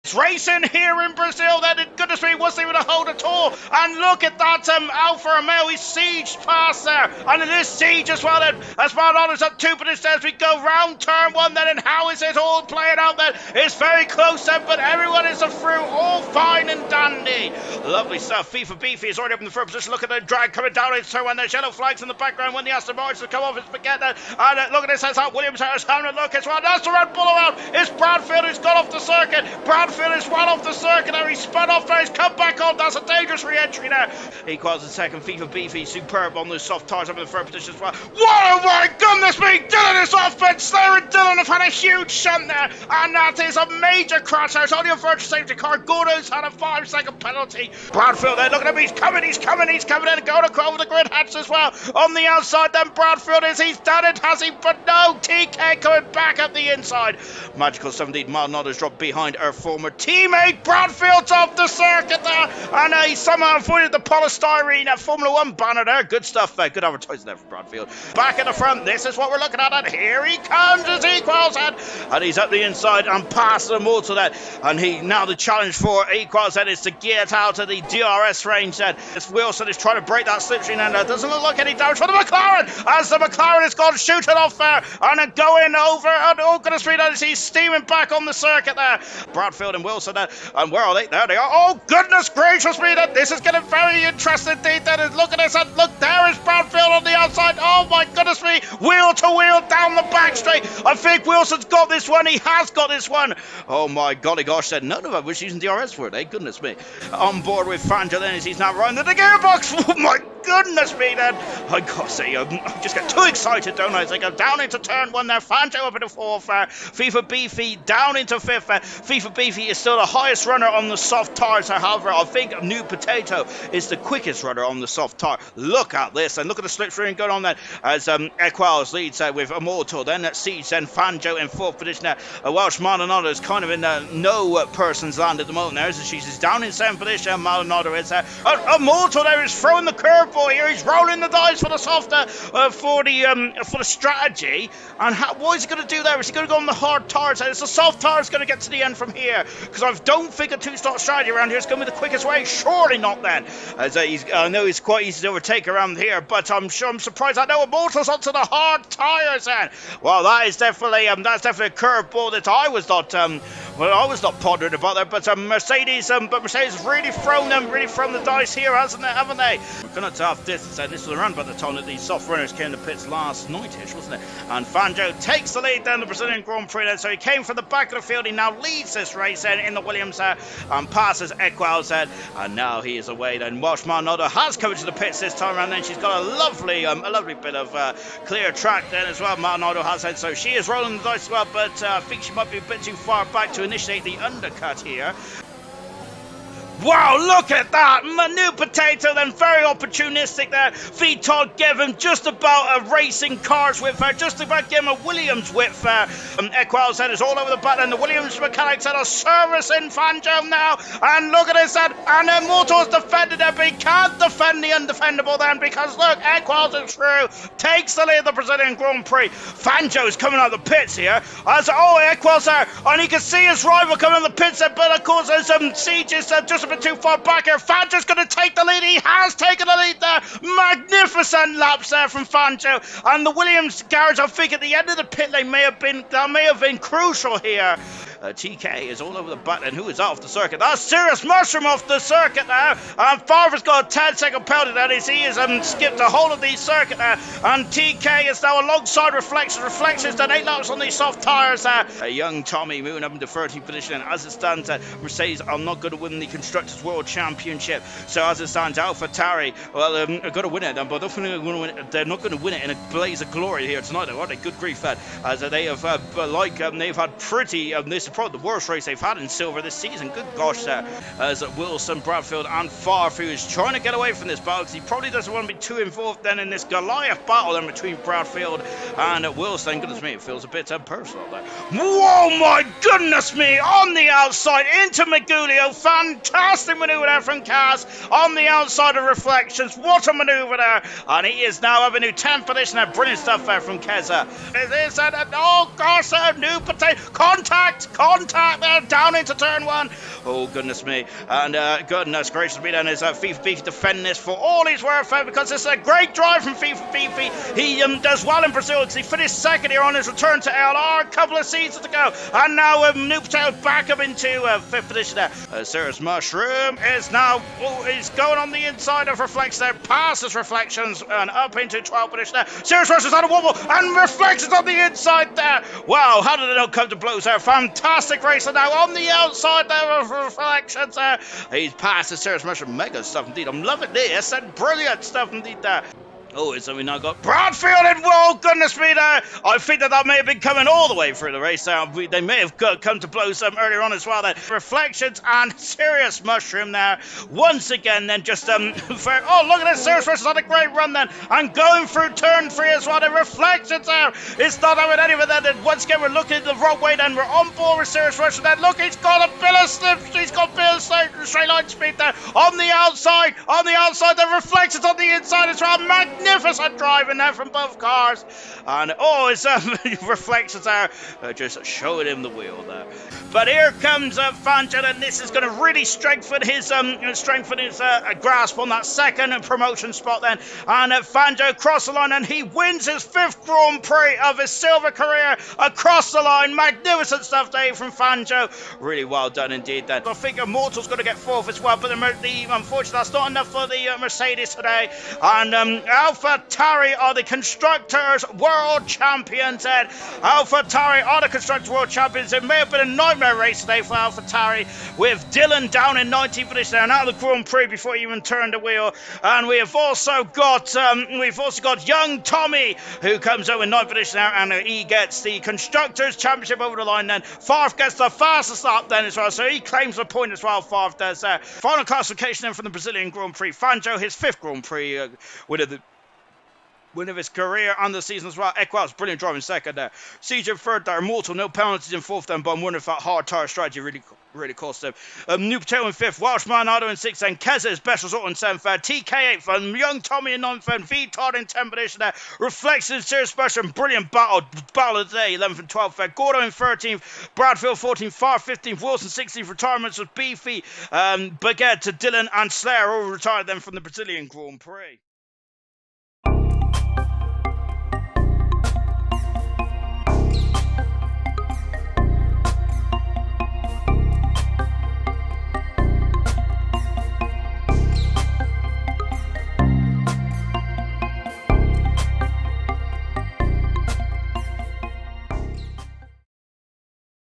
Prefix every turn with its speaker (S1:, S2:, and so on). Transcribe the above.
S1: It's racing here in Brazil, then, goodness me, wasn't even a hold at all. And look at that, Alfa Romeo, he's sieged past there. And it is siege as well, then, as Maldonado's up 2 minutes as we go round turn 1, then, and how is it all playing out then? It's very close then, but everyone is through, all fine and dandy. Lovely stuff. FIFA Beefy is already up in the front position. Look at the drag coming down into turn 1, there's yellow flags in the background when the Aston Martins have come off his spaghetti. And look at this, that's how Williams has having a look as well. That's the Red Bull around. It's Bradfield who's gone off the circuit. Bradfield is well off the circuit there. He's spun off there. He's come back on. That's a dangerous re-entry there. Equals in second. FIFA Beefy, superb on those soft tires up in the third position as well. Whoa, my goodness me. Dylan is off bench. Slayer and Dylan have had a huge shunt there. And that is a major crash there. It's only a virtual safety car. Gordo's had a 5-second penalty. Bradfield there. Look at him. He's coming. He's coming. He's coming in. Going over the grid hatch as well. On the outside then Bradfield is. He's done it, has he? But no. TK coming back up the inside. Magical 17 Maldonado's dropped behind our former teammate. Bradfield's off the circuit there, and he somehow avoided the polystyrene Formula 1 banner there. Good stuff there. Good advertising there for Bradfield. Back in the front, this is what we're looking at, and here he comes as Equals head, and he's up the inside and past them all to that. And he now the challenge for Equals head is to get out of the DRS range then. As Wilson is trying to break that slipstream, and it doesn't look like any damage for the McLaren, as the McLaren has gone shooting off there and going over, and oh goodness me, he's steaming back on the circuit there. Bradfield and Wilson there, and where are they? There they are. Oh goodness gracious me, this is getting very interesting indeed. Look at this, and look, there is Bradfield on the outside. Oh my goodness me, wheel to wheel down the back straight. I think Wilson's got this one. He has got this one. Oh my golly gosh, said none of them was using DRS for it, eh? Goodness me. On board with Fangio then as he's now running the gearbox. Oh my goodness me then. I gotta say, I just get too excited, don't I? As I go down into turn 1 there. Fangio up into 4th. FIFA Beefy down into 5th. FIFA Beefy is still the highest runner on the soft tires. However, I think New Potato is the quickest runner on the soft tire. Look at this, and look at the slipstream going on there as Equals leads with Immortal, then Siege, then Fangio in 4th position there. Welsh Maldonado is kind of in no person's land at the moment there, as she's down in 7th position. Maldonado is there. Immortal there is throwing the curveball here. He's rolling the dice for the softer for the strategy. And what is he going to do there? Is he going to go on the hard tires? It's the soft tires going to get to the end from here, because I don't think a two-stop strategy around here is going to be the quickest way. Surely not then. As I know it's quite easy to overtake around here, but I'm surprised. I know Immortal's onto the hard tires then. Well, that is definitely a curveball that I was not pondering about there. But Mercedes really thrown the dice here, haven't they? We're going to have this. This was around about the time that these soft runners came to pits last night-ish, wasn't it? And Fangio takes the lead down the Brazilian Grand Prix then. So he came from the back of the field. He now leads this race then in the Williams and passes Equals then. And now he is away then. Welsh Maldonado has come to the pits this time around then. She's got a lovely bit of clear track then as well. Maldonado has said so. She is rolling the dice as well, but I think she might be a bit too far back to initiate the undercut here. Wow, look at that! New Potato then, very opportunistic there. Todd gave him just about a racing cars with her, just about gave him a Williams with her. Equals head is all over the back, and the Williams mechanics had a service in Fangio now. And look at this, and Immortal's defended it, but he can't defend the undefendable then, because look, Equals is through, takes the lead of the Brazilian Grand Prix. Fangio's coming out of the pits here. Equals there, and he can see his rival coming out of the pits there, but of course there's some sieges just a bit too far back here. Fangio's going to take the lead. He has taken the lead there. Magnificent laps there from Fangio. And the Williams garage, I think at the end of the pit lane may have been crucial here. TK is all over the back, and who is off the circuit? That's Serious Mushroom off the circuit now. And Farver's got a 10-second penalty there. He has skipped the whole of the circuit there. And TK is now alongside Reflections. Reflections done 8 laps on these soft tyres there. A young Tommy moving up into 13th position. And as it stands, Mercedes are not going to win the Constructors World Championship. So as it stands, AlphaTauri, well, are going to win it, but they're not going to win it in a blaze of glory here tonight, though, aren't they? Good grief, as they have, they've had pretty, this is probably the worst race they've had in silver this season. Good gosh, there, as Wilson, Bradfield, and Farf, who is trying to get away from this battle, because he probably doesn't want to be too involved then in this Goliath battle then between Bradfield and Wilson. Goodness me, it feels a bit personal there. Whoa, my goodness me, on the outside into Magulio. Fantastic maneuver there from Cass on the outside of Reflections. What a maneuver there, and he is now having a new 10th position there. Brilliant stuff there from Keza. Oh gosh, New Potato, contact, contact there down into turn one. Oh, goodness me. And goodness gracious me, then is FIFA Beefy defending this for all he's worth, because it's a great drive from FIFA Beefy. He does well in Brazil. He finished second here on his return to ALR. A couple of seasons to go. And now Noobtail back up into fifth position there. Serious Mushroom is now is going on the inside of Reflects there. Passes Reflections and up into 12th position there. Serious Rush is on a wobble and Reflections on the inside there. Wow, how did it not come to blows there? Fantastic racer now on the outside there of Reflections there. He's past the Serious Mushroom. Mega stuff indeed. I'm loving this. And brilliant stuff indeed there. Oh, so we now got Bradfield in. Whoa, goodness me there. I think that may have been coming all the way through the race. They may have come to blows earlier on as well there. Reflections and Serious Mushroom there. Once again then just oh, look at this. Serious Mushroom's had a great run then. And going through turn 3 as well. The Reflections there. It's not having any of it then. Once again, we're looking the wrong way then. We're on board with Serious Mushroom then. Look, he's got a bit of slip. He's got a bit of straight line speed there. On the outside. The Reflections on the inside as well. Magnificent driving there from both cars, and oh, it's Reflections there, just showing him the wheel there. But here comes Fanjo, and this is going to really strengthen his grasp on that second promotion spot then. And Fanjo across the line, and he wins his 5th Grand Prix of his silver career across the line. Magnificent stuff there from Fanjo. Really well done indeed then. I think Immortal's going to get 4th as well, but unfortunately that's not enough for the Mercedes today. And AlphaTauri are the Constructors World Champions. And AlphaTauri are the Constructors World Champions. It may have been a nightmare race today for AlphaTauri, with Dylan down in 19th position and out of the Grand Prix before he even turned the wheel. And we have also got young Tommy, who comes out in 9th position now, and he gets the Constructors Championship over the line. Then Farf gets the fastest lap then as well, so he claims the point as well. Farf does. Final classification then from the Brazilian Grand Prix. Fanjo, his 5th Grand Prix win of his career and the season as well. Equals brilliant driving second there. CJ in 3rd there. Immortal, no penalties in 4th then, but I'm wondering if that hard tire strategy really cost him. Noobtail in 5th, Welshman Otto in 6th, and Keza is best result in 7th there. TK 8th, and young Tommy in 9th, and V-Todd in 10th position there. Reflections, Serious Special, and brilliant battle of the day, 11th and 12th there. Gordo in 13th, Bradfield 14th, Far 15th, Wilson 16th, retirements with Beefy, Baguette to Dylan and Slayer, all retired then from the Brazilian Grand Prix.